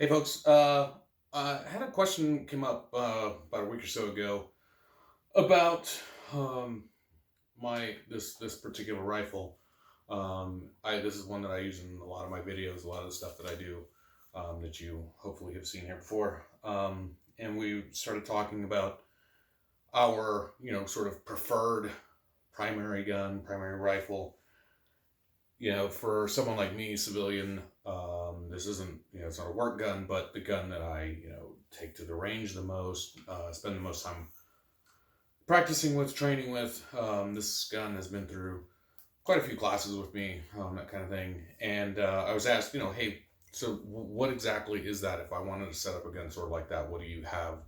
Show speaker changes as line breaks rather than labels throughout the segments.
Hey folks, I had a question came up about a week or so ago about my this particular rifle. I This is one that I use in a lot of my videos, a lot of the stuff that I do that you hopefully have seen here before. And we started talking about our sort of preferred primary gun, primary rifle. For someone like me, civilian, this isn't, it's not a work gun, but the gun that I, take to the range the most, spend the most time practicing with, training with. This gun has been through quite a few classes with me, that kind of thing. And I was asked, hey, so what exactly is that? If I wanted to set up a gun sort of like that, what do you have?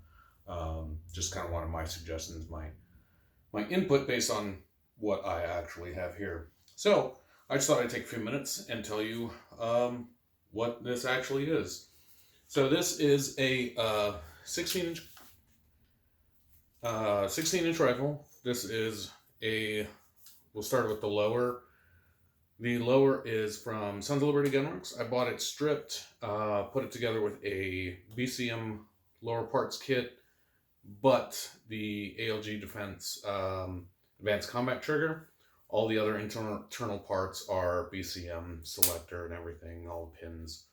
Just kind of one of my suggestions, my input based on what I actually have here. So I just thought I'd take a few minutes and tell you what this actually is. So this is a 16-inch rifle. This is we'll start with the lower. The lower is from Sons of Liberty Gunworks. I bought it stripped, put it together with a BCM lower parts kit, but the ALG Defense Advanced Combat Trigger. All the other internal parts are BCM selector and everything, all the pins.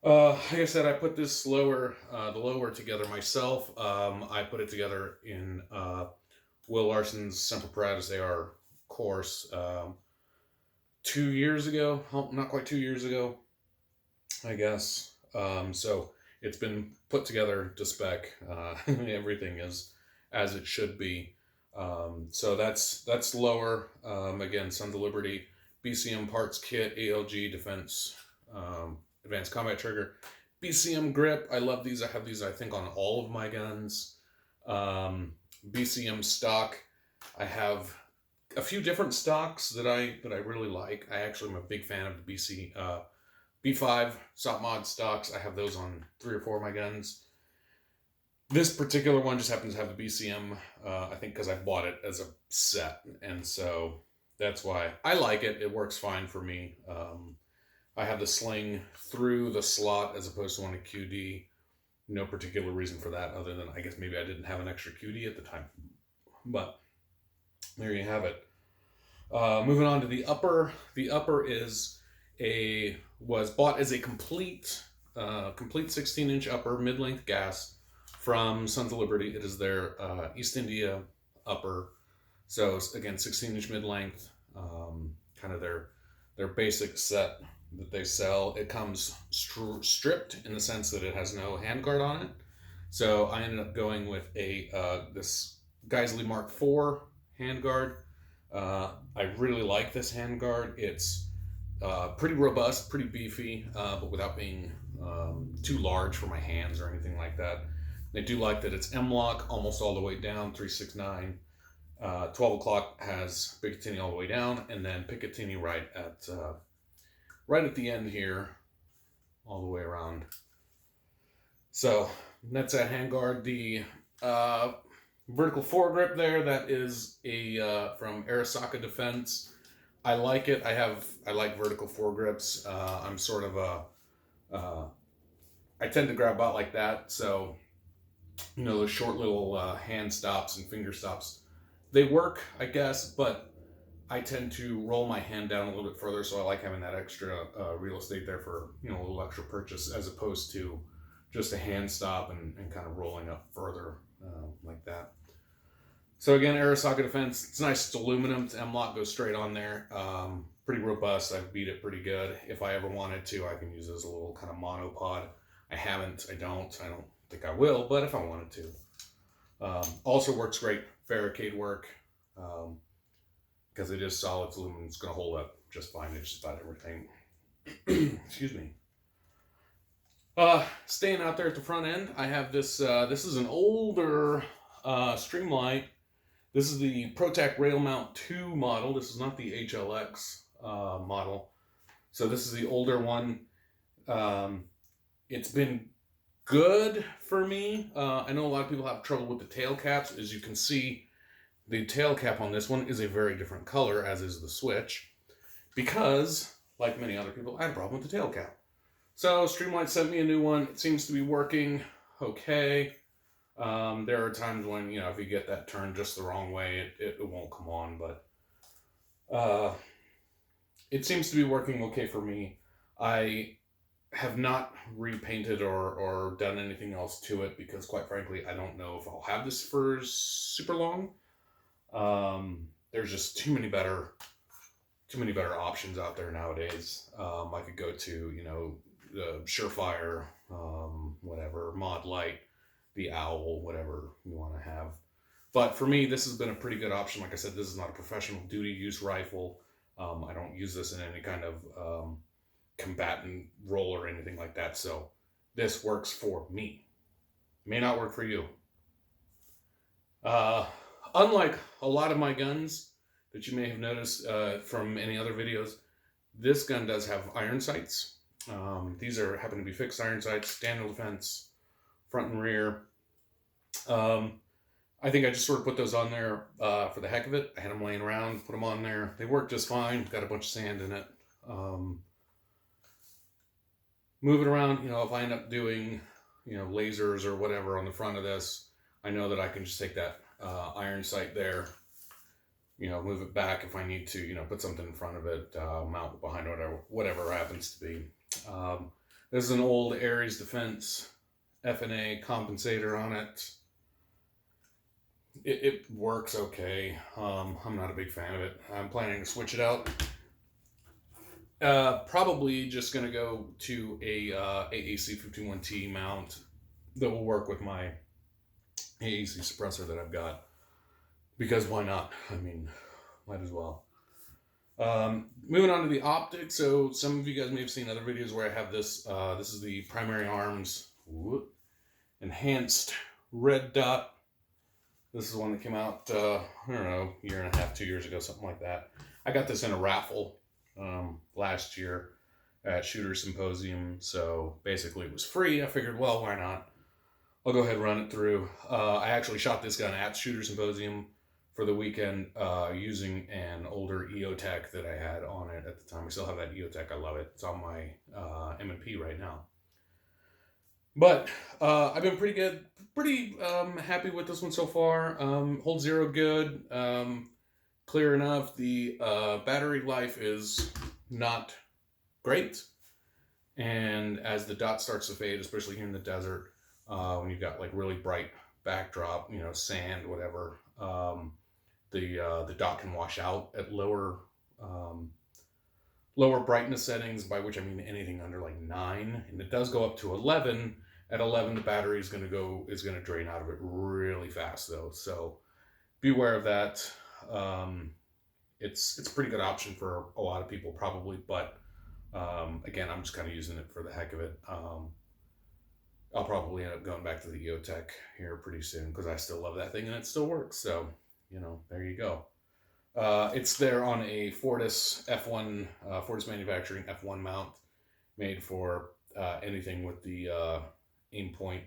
Like I said, I put this the lower together myself. I put it together in Will Larson's Semper Paratus AR course 2 years ago. Not quite 2 years ago, I guess. So it's been put together to spec. Everything is as it should be. So that's lower. Again, Sons of Liberty, BCM parts kit, ALG Defense, Advanced Combat Trigger, BCM grip. I love these. I have these, I think, on all of my guns. BCM stock. I have a few different stocks that I really like. I actually am a big fan of the B5 SOP mod stocks. I have those on 3 or 4 of my guns. This particular one just happens to have the BCM, I think because I bought it as a set, and so that's why I like it. It works fine for me. I have the sling through the slot as opposed to on a QD. No particular reason for that other than I guess maybe I didn't have an extra QD at the time. But there you have it. Moving on to the upper. The upper was bought as a complete 16-inch upper mid-length gas from Sons of Liberty. It is their East India upper. So again, 16-inch mid-length, kind of their basic set that they sell. It comes stripped in the sense that it has no handguard on it. So I ended up going with this Geisley Mark IV handguard. I really like this handguard. It's pretty robust, pretty beefy, but without being too large for my hands or anything like that. I do like that it's M-LOK almost all the way down, 369. 12 o'clock has Picatinny all the way down, and then Picatinny right at the end here, all the way around. So that's that handguard. The vertical foregrip there, that is from Arasaka Defense. I like it. I like vertical foregrips. I'm sort of I tend to grab out like that, so those short little hand stops and finger stops, they work, I guess, but I tend to roll my hand down a little bit further, so I like having that extra real estate there for a little extra purchase, as opposed to just a hand stop and kind of rolling up further like that. So again, Arasaka Defense. It's nice. It's aluminum. It's M-LOK, goes straight on there. Pretty robust. I've beat it pretty good. If I ever wanted to, I can use it as a little kind of monopod. I haven't. I don't think I will, but if I wanted to. Also works great. Barricade work. Because it is solid. It's aluminum. It's going to hold up just fine. It's just about everything. Excuse me. Staying out there at the front end, I have this. This is an older Streamlight. This is the ProTac Rail Mount 2 model. This is not the HLX model. So this is the older one. It's been good for me. I know a lot of people have trouble with the tail caps. As you can see, the tail cap on this one is a very different color, as is the switch, because, like many other people, I had a problem with the tail cap. So Streamlight sent me a new one. It seems to be working okay. There are times when, if you get that turned just the wrong way, it won't come on, but it seems to be working okay for me. I have not repainted or done anything else to it because, quite frankly, I don't know if I'll have this for super long. There's just too many better options out there nowadays. I could go to, the Surefire, whatever, Mod Light, the Owl, whatever you want to have. But for me, this has been a pretty good option. Like I said, this is not a professional duty use rifle. I don't use this in any kind of combatant role or anything like that. So this works for me. May not work for you. Unlike a lot of my guns that you may have noticed from any other videos, this gun does have iron sights. These happen to be fixed iron sights, Daniel Defense, front and rear. I think I just sort of put those on there for the heck of it. I had them laying around, put them on there. They work just fine. Got a bunch of sand in it. Move it around, if I end up doing, lasers or whatever on the front of this, I know that I can just take that iron sight there, move it back if I need to, put something in front of it, mount it behind it, whatever happens to be. This is an old Ares Defense F&A compensator on it. It works okay. I'm not a big fan of it. I'm planning to switch it out. Probably just going to go to a AAC 51T mount that will work with my AAC suppressor that I've got. Because why not? I mean, might as well. Moving on to the Optic. So some of you guys may have seen other videos where I have this. This is the Primary Arms enhanced red dot. This is one that came out, I don't know, year and a half, 2 years ago, something like that. I got this in a raffle last year at Shooter Symposium. So basically it was free. I figured, well, why not? I'll go ahead and run it through. I actually shot this gun at Shooter Symposium for the weekend using an older EOTech that I had on it at the time. I still have that EOTech. I love it. It's on my M&P right now. But I've been pretty happy with this one so far. Hold zero good, clear enough. The battery life is not great. And as the dot starts to fade, especially here in the desert, when you've got like really bright backdrop, sand, whatever, the dot can wash out at lower brightness settings, by which I mean anything under like 9, and it does go up to 11. At 11, the battery is going to drain out of it really fast though. So beware of that. It's a pretty good option for a lot of people probably, but again, I'm just kind of using it for the heck of it. I'll probably end up going back to the EOTech here pretty soon because I still love that thing and it still works. So, there you go. It's there on a Fortis F1, Fortis Manufacturing F1 mount made for anything with the Aimpoint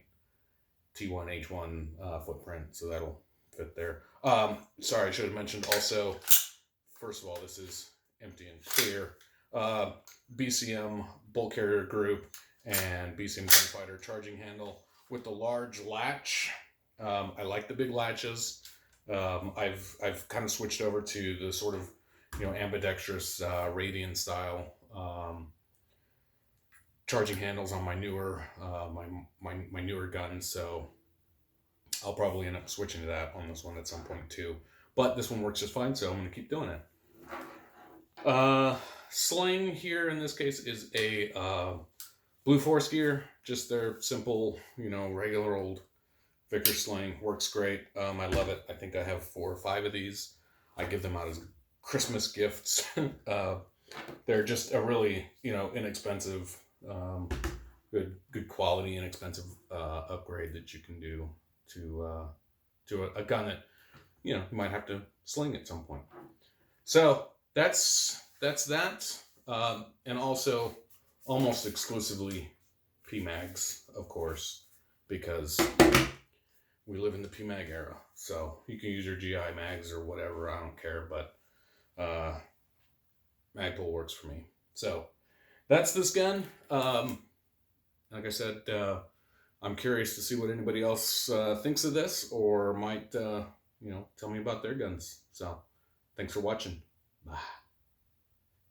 T1H1 footprint. So that'll fit there. Sorry, I should have mentioned also, first of all, this is empty and clear. BCM bolt carrier group and BCM gunfighter charging handle with the large latch. I like the big latches. I've kind of switched over to the sort of ambidextrous Radian style charging handles on my newer my newer guns. So I'll probably end up switching to that on this one at some point too. But this one works just fine, so I'm going to keep doing it. Sling here in this case is a Blue Force gear, just their simple, regular old Vickers sling. Works great. I love it. I think I have 4 or 5 of these. I give them out as Christmas gifts. They're just a really, inexpensive, good quality, inexpensive upgrade that you can do to a gun that you might have to sling at some point. So that's that, and also almost exclusively PMags, of course, because we live in the PMag era. So you can use your GI mags or whatever, I don't care, but Magpul works for me. So that's this gun. like I said, I'm curious to see what anybody else thinks of this, or might tell me about their guns. So thanks for watching. Bye.